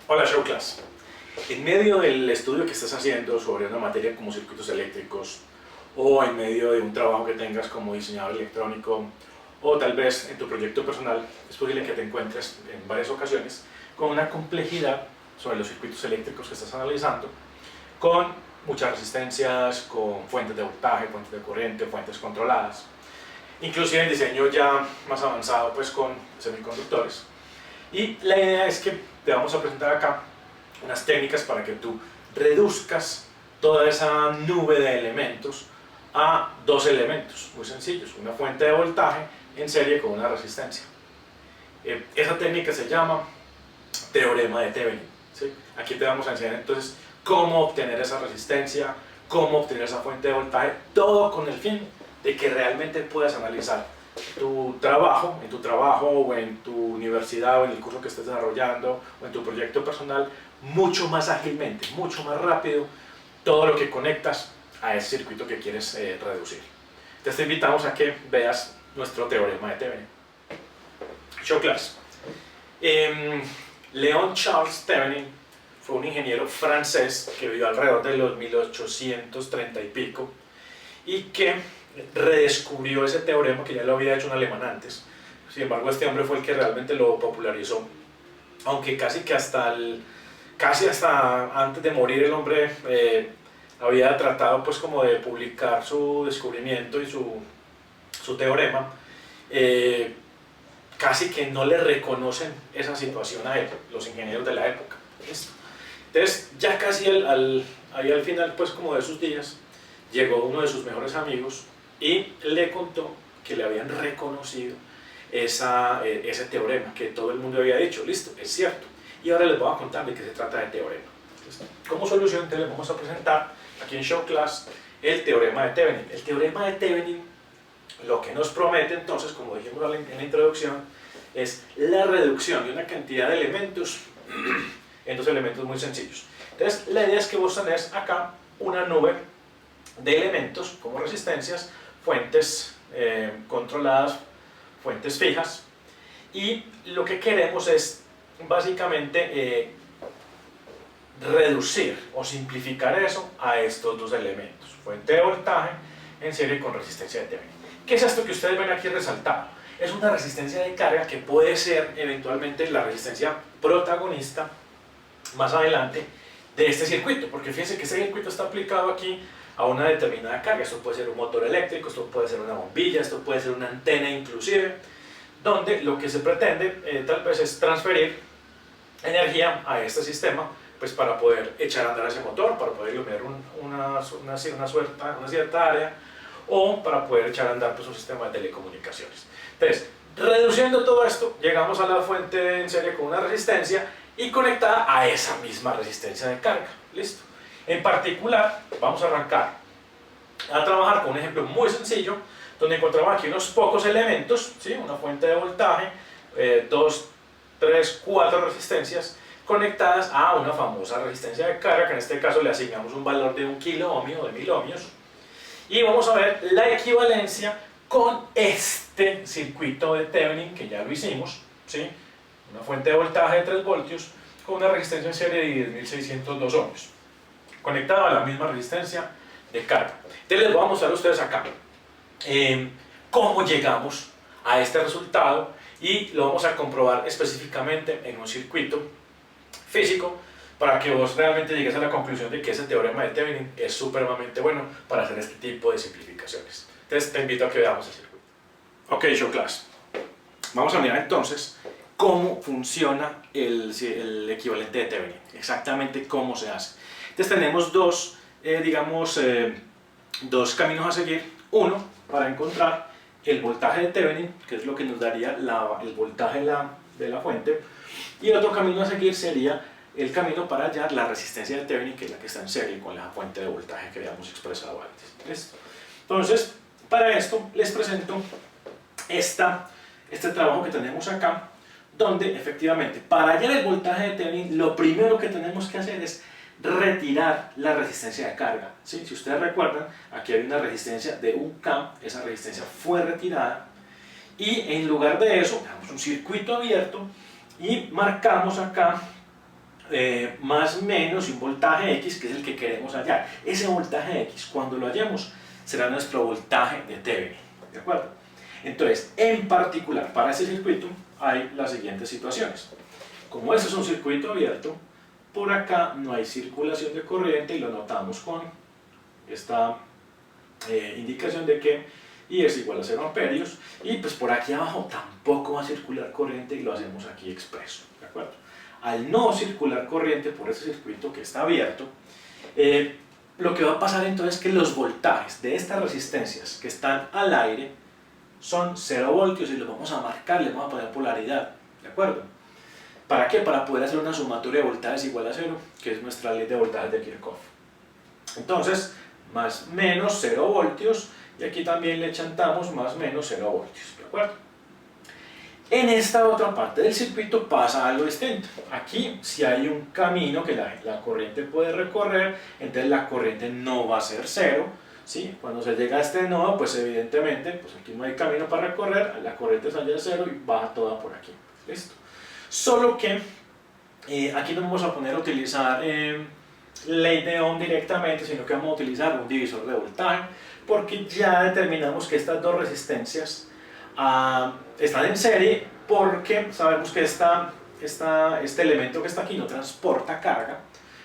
Hola Showclass. En medio del estudio que estés haciendo sobre una materia como circuitos eléctricos, o en medio de un trabajo que tengas como diseñador electrónico, o tal vez en tu proyecto personal, es posible que te encuentres en varias ocasiones con una complejidad sobre los circuitos eléctricos que estás analizando, con muchas resistencias, con fuentes de voltaje, fuentes de corriente, fuentes controladas, inclusive en diseño ya más avanzado pues con semiconductores. Y la idea es que te vamos a presentar acá unas técnicas para que tú reduzcas toda esa nube de elementos a dos elementos muy sencillos: una fuente de voltaje en serie con una resistencia. Esa técnica se llama teorema de Thevenin, ¿sí? Aquí te vamos a enseñar entonces cómo obtener esa resistencia, cómo obtener esa fuente de voltaje, todo con el fin de que realmente puedas analizar tu trabajo, en tu trabajo o en tu universidad o en el curso que estés desarrollando o en tu proyecto personal mucho más ágilmente, mucho más rápido, todo lo que conectas a ese circuito que quieres reducir. Entonces te invitamos a que veas nuestro teorema de Thevenin. Showclass. Léon Charles Thevenin fue un ingeniero francés que vivió alrededor de los 1830 y pico y que redescubrió ese teorema que ya lo había hecho un alemán antes. Sin embargo, este hombre fue el que realmente lo popularizó, aunque casi hasta antes de morir el hombre había tratado pues como de publicar su descubrimiento y su teorema. Casi que no le reconocen esa situación a él, los ingenieros de la época. Entonces ya casi ahí al final pues como de sus días llegó uno de sus mejores amigos y le contó que le habían reconocido ese teorema que todo el mundo había dicho. Listo, es cierto. Y ahora les voy a contar de qué se trata de teorema. Entonces, como solución les vamos a presentar aquí en Showclass el teorema de Thevenin. El teorema de Thevenin lo que nos promete entonces, como dijimos en la introducción, es la reducción de una cantidad de elementos en dos elementos muy sencillos. Entonces la idea es que vos tenés acá una nube de elementos como resistencias, fuentes controladas, fuentes fijas, y lo que queremos es básicamente reducir o simplificar eso a estos dos elementos: fuente de voltaje en serie con resistencia de Thevenin. ¿Qué es esto que ustedes ven aquí resaltado? Es una resistencia de carga que puede ser eventualmente la resistencia protagonista más adelante de este circuito, porque fíjense que este circuito está aplicado aquí a una determinada carga. Esto puede ser un motor eléctrico, esto puede ser una bombilla, esto puede ser una antena inclusive, donde lo que se pretende tal vez es transferir energía a este sistema pues para poder echar a andar ese motor, para poder iluminar una cierta área, o para poder echar a andar pues un sistema de telecomunicaciones. Entonces, reduciendo todo esto, llegamos a la fuente en serie con una resistencia y conectada a esa misma resistencia de carga. Listo. En particular, vamos a arrancar a trabajar con un ejemplo muy sencillo, donde encontramos aquí unos pocos elementos, ¿sí? Una fuente de voltaje, 2, 3, 4 resistencias conectadas a una famosa resistencia de carga, que en este caso le asignamos un valor de 1 kilo ohmio o de 1000 ohmios, y vamos a ver la equivalencia con este circuito de Thevenin que ya lo hicimos, ¿sí? Una fuente de voltaje de 3 voltios con una resistencia en serie de 10.602 ohmios, conectado a la misma resistencia de carga. Entonces les voy a mostrar a ustedes acá cómo llegamos a este resultado, y lo vamos a comprobar específicamente en un circuito físico para que vos realmente llegues a la conclusión de que ese teorema de Thevenin es supremamente bueno para hacer este tipo de simplificaciones. Entonces te invito a que veamos el circuito. Ok, Showclass. Vamos a mirar entonces cómo funciona el equivalente de Thevenin, exactamente cómo se hace. Entonces tenemos dos caminos a seguir. Uno, para encontrar el voltaje de Thevenin, que es lo que nos daría el voltaje de la fuente, y el otro camino a seguir sería el camino para hallar la resistencia de Thevenin, que es la que está en serie con la fuente de voltaje que habíamos expresado antes. ¿Listo? Entonces, para esto les presento este trabajo que tenemos acá, donde efectivamente para hallar el voltaje de Thevenin lo primero que tenemos que hacer es retirar la resistencia de carga, ¿sí? Si ustedes recuerdan, aquí hay una resistencia de 1K, esa resistencia fue retirada, y en lugar de eso dejamos un circuito abierto y marcamos acá más menos un voltaje X, que es el que queremos hallar. Ese voltaje X, cuando lo hallemos, será nuestro voltaje de Thevenin, ¿de acuerdo? Entonces, en particular, para ese circuito hay las siguientes situaciones. Como este es un circuito abierto, por acá no hay circulación de corriente y lo notamos con esta indicación de que I es igual a 0 amperios, y pues por aquí abajo tampoco va a circular corriente y lo hacemos aquí expreso, ¿de acuerdo? Al no circular corriente por ese circuito que está abierto, lo que va a pasar entonces es que los voltajes de estas resistencias que están al aire son 0 voltios y los vamos a marcar, le vamos a poner polaridad, ¿de acuerdo? ¿Para qué? Para poder hacer una sumatoria de voltajes igual a 0, que es nuestra ley de voltajes de Kirchhoff. Entonces, más menos 0 voltios, y aquí también le chantamos más menos 0 voltios, ¿de acuerdo? En esta otra parte del circuito pasa algo distinto. Aquí, si hay un camino que la corriente puede recorrer, entonces la corriente no va a ser 0, ¿sí? Cuando se llega a este nodo, pues evidentemente, pues aquí no hay camino para recorrer, la corriente sale a 0 y baja toda por aquí. ¿Listo? Solo que aquí no vamos a poner a utilizar ley de Ohm directamente, sino que vamos a utilizar un divisor de voltaje, porque ya determinamos que estas dos resistencias están en serie, porque sabemos que este elemento que está aquí no transporta carga.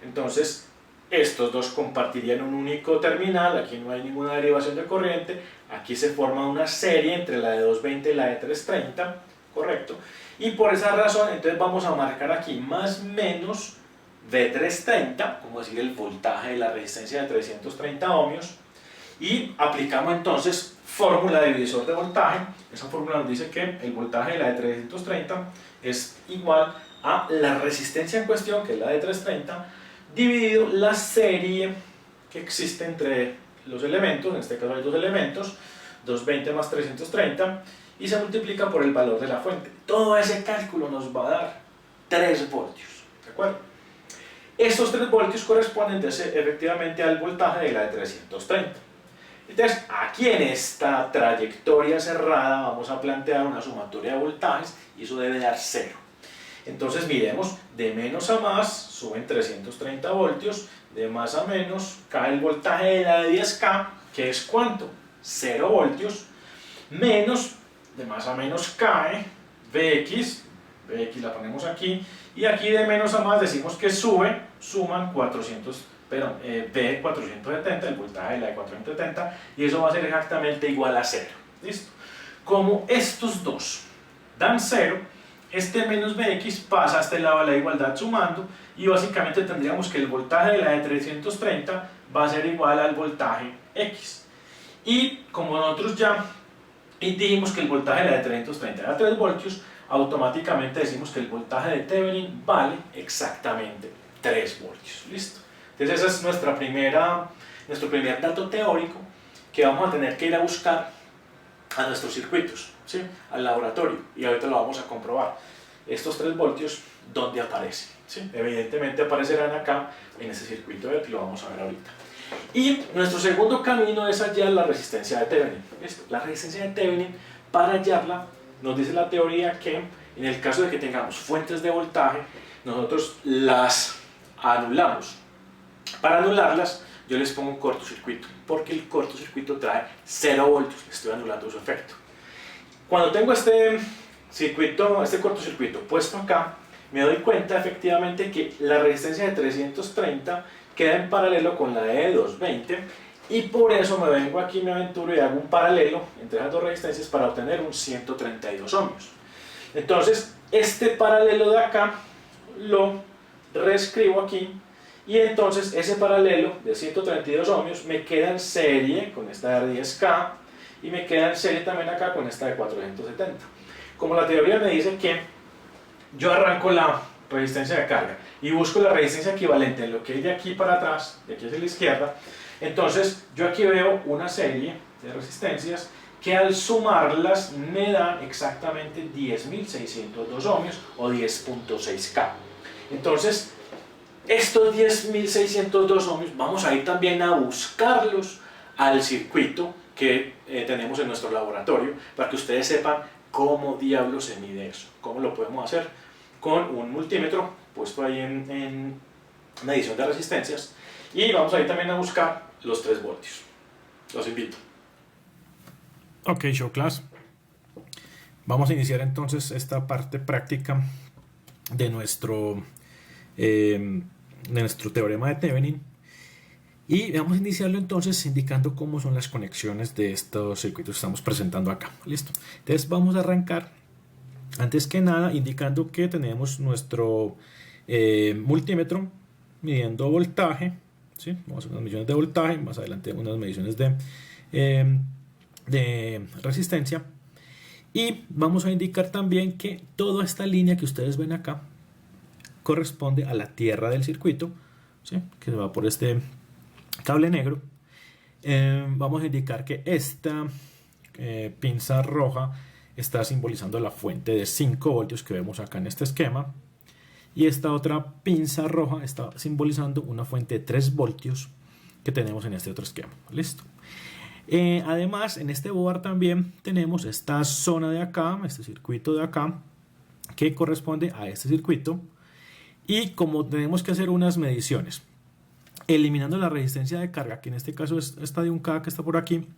Entonces estos dos compartirían un único terminal, aquí no hay ninguna derivación de corriente, aquí se forma una serie entre la de 220 y la de 330, correcto, y por esa razón entonces vamos a marcar aquí más menos V330, como decir el voltaje de la resistencia de 330 ohmios, y aplicamos entonces fórmula de divisor de voltaje. Esa fórmula nos dice que el voltaje de la de 330 es igual a la resistencia en cuestión, que es la de 330, dividido la serie que existe entre los elementos, en este caso hay dos elementos, 220 más 330, y se multiplica por el valor de la fuente. Todo ese cálculo nos va a dar 3 voltios, ¿de acuerdo? Estos 3 voltios corresponden efectivamente al voltaje de la de 330. Entonces, aquí en esta trayectoria cerrada vamos a plantear una sumatoria de voltajes y eso debe dar 0. Entonces miremos, de menos a más suben 330 voltios, de más a menos cae el voltaje de la de 10K, que es ¿cuánto? 0 voltios, menos, de más a menos cae Vx la ponemos aquí, y aquí de menos a más decimos que suman 400, perdón, V470, el voltaje de la de 470, y eso va a ser exactamente igual a 0. ¿Listo? Como estos dos dan 0, este menos Vx pasa a este lado de la igualdad sumando, y básicamente tendríamos que el voltaje de la de 330 va a ser igual al voltaje X. Y como nosotros ya dijimos que el voltaje de la de 330 era 3 voltios, automáticamente decimos que el voltaje de Thevenin vale exactamente 3 voltios. ¿Listo? Entonces ese es nuestro primer dato teórico que vamos a tener que ir a buscar a nuestros circuitos, ¿sí? Al laboratorio, y ahorita lo vamos a comprobar. Estos 3 voltios, ¿dónde aparecen? ¿Sí? Evidentemente aparecerán acá en este circuito, y lo vamos a ver ahorita. Y nuestro segundo camino es hallar la resistencia de Thevenin. ¿Listo? La resistencia de Thevenin, para hallarla, nos dice la teoría que en el caso de que tengamos fuentes de voltaje, nosotros las anulamos. Para anularlas, yo les pongo un cortocircuito, porque el cortocircuito trae 0 voltios, estoy anulando su efecto. Cuando tengo este cortocircuito puesto acá, me doy cuenta efectivamente que la resistencia de 330 queda en paralelo con la de 220, y por eso me vengo aquí, me aventuro y hago un paralelo entre esas dos resistencias para obtener un 132 ohmios. Entonces, este paralelo de acá lo reescribo aquí, y entonces ese paralelo de 132 ohmios me queda en serie con esta de 10K, y me queda en serie también acá con esta de 470. Como la teoría me dice que yo arranco la resistencia de carga y busco la resistencia equivalente en lo que hay de aquí para atrás, de aquí hacia la izquierda, entonces yo aquí veo una serie de resistencias que al sumarlas me dan exactamente 10.602 ohmios o 10.6K. Entonces estos 10.602 ohmios vamos a ir también a buscarlos al circuito que tenemos en nuestro laboratorio, para que ustedes sepan cómo diablos se mide eso. ¿Cómo lo podemos hacer? Con un multímetro puesto ahí en medición de resistencias, y vamos a ir también a buscar los 3 voltios. Los invito. Ok, show class. Vamos a iniciar entonces esta parte práctica de nuestro teorema de Thevenin, y vamos a iniciarlo entonces indicando cómo son las conexiones de estos circuitos que estamos presentando acá. Listo. Entonces vamos a arrancar antes que nada indicando que tenemos nuestro multímetro midiendo voltaje, ¿sí? Vamos a hacer unas mediciones de voltaje, más adelante unas mediciones de resistencia, y vamos a indicar también que toda esta línea que ustedes ven acá corresponde a la tierra del circuito, ¿sí? Que va por este cable negro. Vamos a indicar que esta pinza roja está simbolizando la fuente de 5 voltios que vemos acá en este esquema, y esta otra pinza roja está simbolizando una fuente de 3 voltios que tenemos en este otro esquema. Listo. Además, en este board también tenemos esta zona de acá, este circuito de acá, que corresponde a este circuito, y como tenemos que hacer unas mediciones eliminando la resistencia de carga, que en este caso es esta de 1K que está por aquí,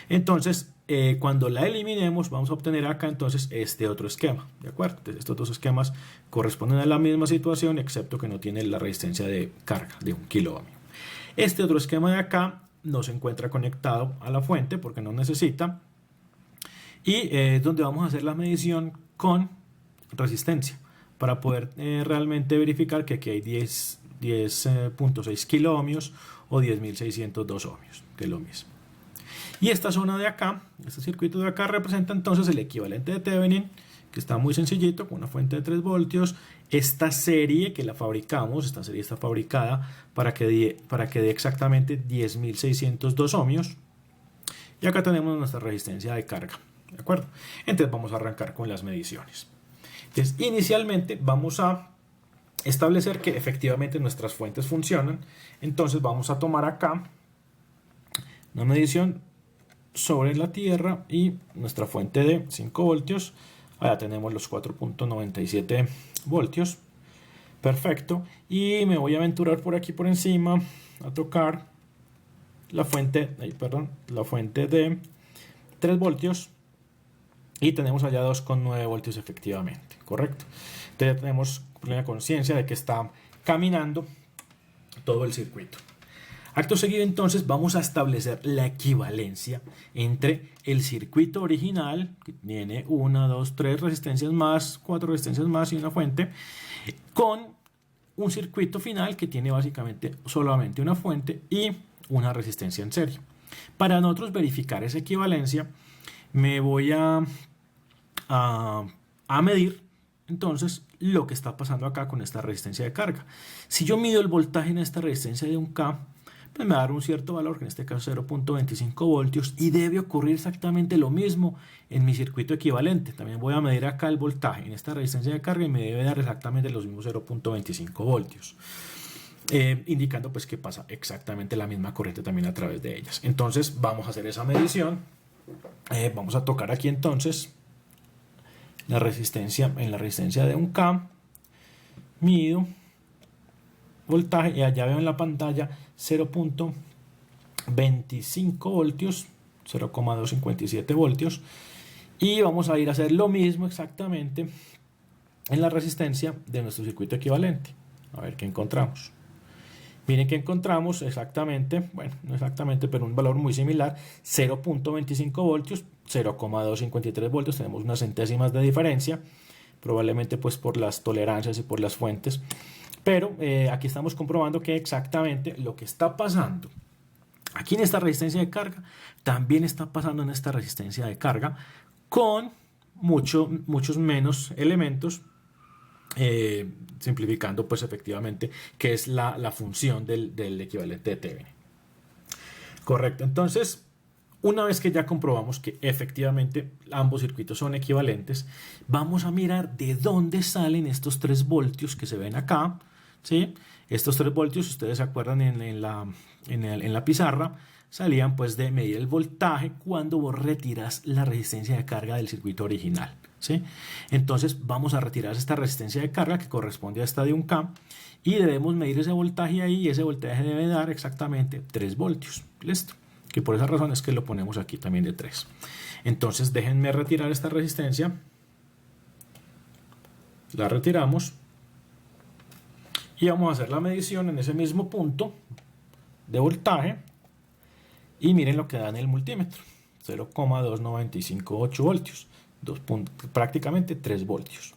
entonces cuando la eliminemos vamos a obtener acá entonces este otro esquema, ¿de acuerdo? Entonces, estos dos esquemas corresponden a la misma situación, excepto que no tiene la resistencia de carga de 1 kilo ohmio. Este otro esquema de acá no se encuentra conectado a la fuente porque no necesita, y es donde vamos a hacer la medición con resistencia para poder realmente verificar que aquí hay 10.6 kilo ohmios o 10.602 ohmios, que es lo mismo. Y esta zona de acá, este circuito de acá, representa entonces el equivalente de Thevenin, que está muy sencillito, con una fuente de 3 voltios. Esta serie que la fabricamos, esta serie está fabricada para que dé exactamente 10.602 ohmios. Y acá tenemos nuestra resistencia de carga, ¿de acuerdo? Entonces vamos a arrancar con las mediciones. Entonces, inicialmente vamos a establecer que efectivamente nuestras fuentes funcionan. Entonces vamos a tomar acá una medición sobre la tierra y nuestra fuente de 5 voltios. Allá tenemos los 4.97 voltios. Perfecto. Y me voy a aventurar por aquí por encima a tocar la fuente de 3 voltios. Y tenemos allá 2.9 voltios efectivamente. Correcto. Entonces ya tenemos plena conciencia de que está caminando todo el circuito. Acto seguido entonces vamos a establecer la equivalencia entre el circuito original, que tiene 1, 2, 3 resistencias más, 4 resistencias más y una fuente, con un circuito final que tiene básicamente solamente una fuente y una resistencia en serie. Para nosotros verificar esa equivalencia me voy a medir entonces lo que está pasando acá con esta resistencia de carga. Si yo mido el voltaje en esta resistencia de 1K, pues me va a dar un cierto valor, que en este caso 0.25 voltios, y debe ocurrir exactamente lo mismo en mi circuito equivalente. También voy a medir acá el voltaje en esta resistencia de carga y me debe dar exactamente los mismos 0.25 voltios, indicando pues que pasa exactamente la misma corriente también a través de ellas. Entonces vamos a hacer esa medición. Vamos a tocar aquí entonces la resistencia, en la resistencia de 1K, mido voltaje y allá veo en la pantalla 0.25 voltios, 0.257 voltios, y vamos a ir a hacer lo mismo exactamente en la resistencia de nuestro circuito equivalente. A ver qué encontramos. Miren que encontramos exactamente, bueno, no exactamente, pero un valor muy similar, 0.25 voltios, 0.253 voltios, tenemos unas centésimas de diferencia, probablemente pues por las tolerancias y por las fuentes, pero aquí estamos comprobando que exactamente lo que está pasando aquí en esta resistencia de carga, también está pasando en esta resistencia de carga, con muchos menos elementos, simplificando pues efectivamente que es la función del equivalente de Thevenin. Correcto. Entonces, una vez que ya comprobamos que efectivamente ambos circuitos son equivalentes, vamos a mirar de dónde salen estos 3 voltios que se ven acá, ¿sí? Estos 3 voltios, ustedes se acuerdan en la pizarra, salían pues de medir el voltaje cuando vos retiras la resistencia de carga del circuito original, ¿sí? Entonces vamos a retirar esta resistencia de carga que corresponde a esta de 1K y debemos medir ese voltaje ahí, y ese voltaje debe dar exactamente 3 voltios. Listo. Que por esa razón es que lo ponemos aquí también de 3. Entonces déjenme retirar esta resistencia. La retiramos. Y vamos a hacer la medición en ese mismo punto de voltaje. Y miren lo que da en el multímetro. 0,2958 voltios. Prácticamente 3 voltios.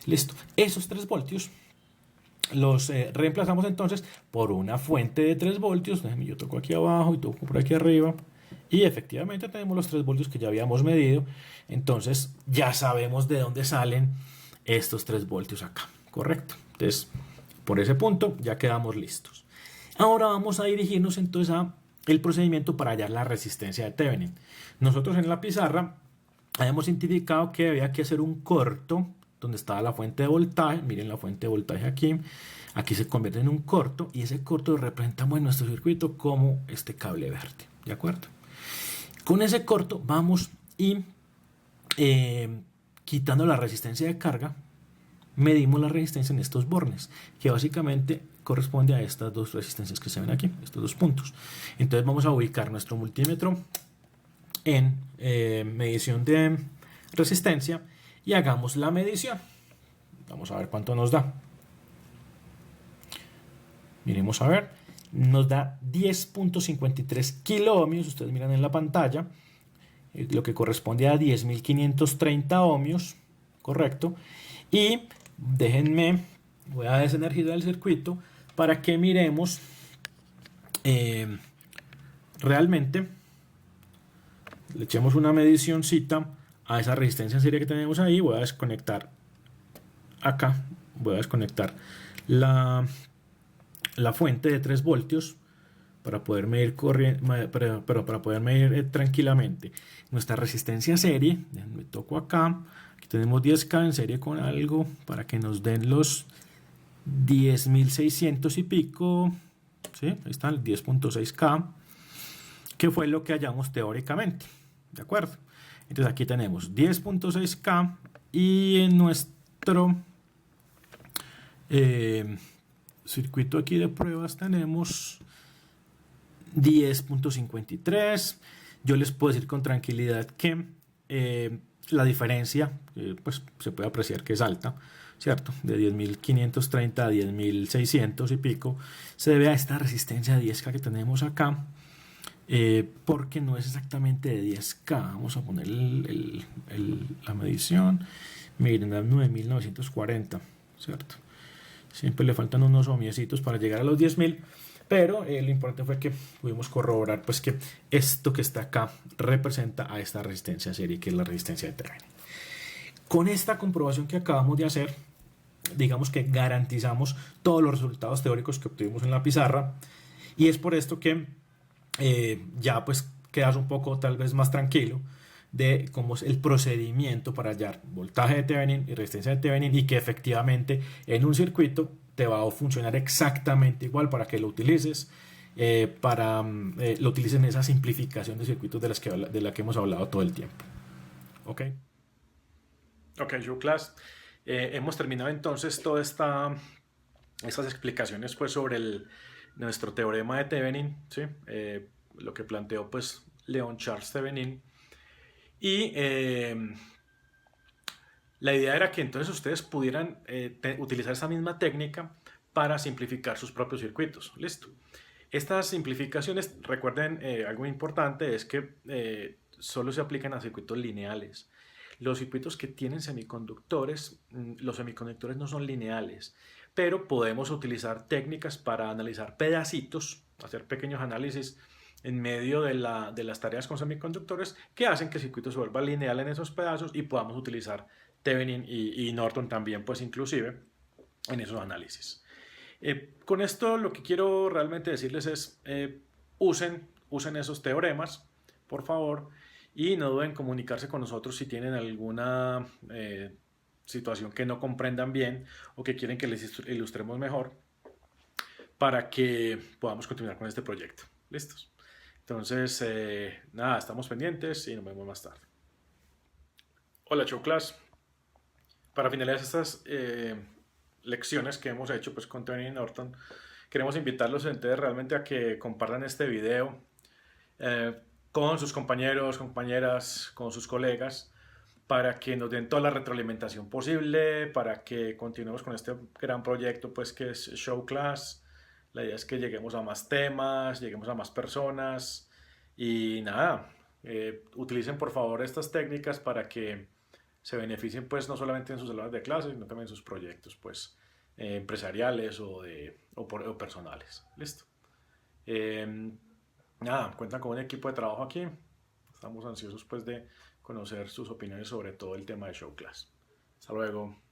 Listo. Esos 3 voltios los reemplazamos entonces por una fuente de 3 voltios. Déjenme, yo toco aquí abajo y toco por aquí arriba. Y efectivamente tenemos los 3 voltios que ya habíamos medido. Entonces ya sabemos de dónde salen estos 3 voltios acá. Correcto. Entonces, por ese punto ya quedamos listos. Ahora vamos a dirigirnos entonces a el procedimiento para hallar la resistencia de Thevenin. Nosotros en la pizarra habíamos identificado que había que hacer un corto donde estaba la fuente de voltaje. Miren la fuente de voltaje aquí. Aquí se convierte en un corto y ese corto lo representamos en nuestro circuito como este cable verde. ¿De acuerdo? Con ese corto vamos y quitando la resistencia de carga, medimos la resistencia en estos bornes, que básicamente corresponde a estas dos resistencias que se ven aquí, estos dos puntos. Entonces vamos a ubicar nuestro multímetro en medición de resistencia y hagamos la medición. Vamos a ver cuánto nos da. Miremos a ver. Nos da 10.53 kiloohmios. Ustedes miran en la pantalla. Lo que corresponde a 10.530 ohmios. Correcto. Y déjenme, voy a desenergizar el circuito para que miremos realmente. Le echemos una medicióncita a esa resistencia en serie que tenemos ahí. Voy a desconectar acá. Voy a desconectar la fuente de 3 voltios para poder medir para poder medir tranquilamente nuestra resistencia serie. Me toco acá. Aquí tenemos 10K en serie con algo para que nos den los 10.600 y pico. ¿Sí? Ahí está el 10.6K, que fue lo que hallamos teóricamente. ¿De acuerdo? Entonces aquí tenemos 10.6K y en nuestro circuito aquí de pruebas tenemos 10.53. Yo les puedo decir con tranquilidad que la diferencia pues se puede apreciar que es alta, ¿cierto? De 10.530 a 10.600 y pico se debe a esta resistencia de 10K que tenemos acá, porque no es exactamente de 10K. Vamos a poner la medición. Miren, a 9.940, ¿cierto? Siempre le faltan unos ohmiecitos para llegar a los 10.000, pero lo importante fue que pudimos corroborar pues que esto que está acá representa a esta resistencia serie, que es la resistencia de Thevenin. Con esta comprobación que acabamos de hacer, digamos que garantizamos todos los resultados teóricos que obtuvimos en la pizarra, y es por esto que ya pues quedas un poco tal vez más tranquilo de cómo es el procedimiento para hallar voltaje de Thevenin y resistencia de Thevenin, y que efectivamente en un circuito te va a funcionar exactamente igual para que lo utilices, lo utilices en esa simplificación de circuitos de la que hemos hablado todo el tiempo. ¿Ok? Ok, Class. Hemos terminado entonces todas estas explicaciones pues sobre nuestro teorema de Thevenin, ¿sí? Lo que planteó pues Leon Charles Thevenin. Y la idea era que entonces ustedes pudieran utilizar esa misma técnica para simplificar sus propios circuitos. Listo. Estas simplificaciones, recuerden, algo importante es que solo se aplican a circuitos lineales. Los circuitos que tienen semiconductores, los semiconductores no son lineales, pero podemos utilizar técnicas para analizar pedacitos, hacer pequeños análisis en medio de las tareas con semiconductores, que hacen que el circuito se vuelva lineal en esos pedazos y podamos utilizar Thevenin y Norton también, pues inclusive, en esos análisis. Con esto lo que quiero realmente decirles es, usen esos teoremas, por favor, y no duden en comunicarse con nosotros si tienen alguna situación que no comprendan bien o que quieren que les ilustremos mejor, para que podamos continuar con este proyecto. ¿Listos? Entonces, nada, estamos pendientes y nos vemos más tarde. Hola, Class. para finalizar estas lecciones que hemos hecho pues, con Tony Norton, queremos invitarlos entonces realmente a que compartan este video con sus compañeros, compañeras, con sus colegas, para que nos den toda la retroalimentación posible, para que continuemos con este gran proyecto pues que es Show Class. La idea es que lleguemos a más temas, lleguemos a más personas y nada, utilicen por favor estas técnicas para que se beneficien pues no solamente en sus salones de clase, sino también en sus proyectos pues empresariales o personales. Listo. Eh, Nada, cuentan con un equipo de trabajo aquí. Estamos ansiosos pues de conocer sus opiniones sobre todo el tema de Show Class. Hasta luego.